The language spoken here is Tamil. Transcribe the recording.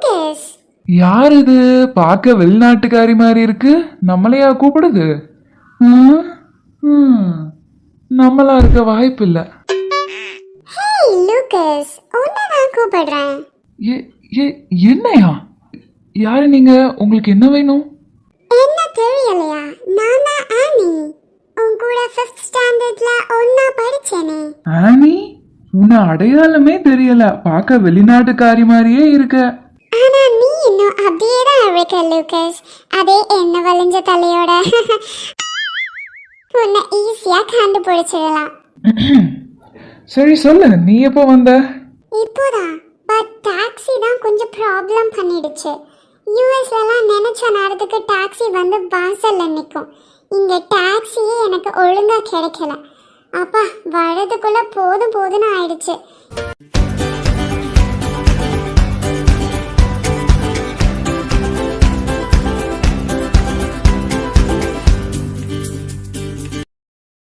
லூகஸ். யார் இது? பார்க்க வெளிநாட்டுக்காரி மாதிரி இருக்கு. நம்மளையா கூப்பிடுது? ம், ம், நம்மளா இருக்க வாய்ப்பு இல்ல. ஹேய் லூகஸ், உன்னை நான் கூப்பிடுறேன். என்னையா? யாரு நீங்க? உங்களுக்கு என்ன வேணும்? என்ன தெரியலையா? நான் தான் ஆனி. உன் கூட 5th ஸ்டாண்டர்ட்ல ஒண்ணா படிச்சேனே. ஆனி? உன்னை அடையாளமே தெரியல. பார்க்க வெளிநாட்டுக்காரி மாதிரியே இருக்க. ஆனா நீ இன்னும் அப்படியே தான் இருக்க லூகஸ். அதே என்ன வளைஞ்ச தலையோட. உன்னை ஈஸியா கண்டுபிடிச்சிடலாம். சரி சொல்லு, நீ எப்போ வந்த? இப்போதான். பட் டாக்ஸி தான் கொஞ்சம் ப்ராப்ளம் பண்ணிடுச்சு. யூஎஸ்லலாம் நினைச்ச நேரத்துக்கு டாக்ஸி வந்து வாசல்ல நிற்கும். இங்க டாக்ஸியே எனக்கு ஒழுங்கா கிடைக்கல. அப்பா வரதுக்குள்ள போதும் போதுன்னு ஆயிடுச்சு.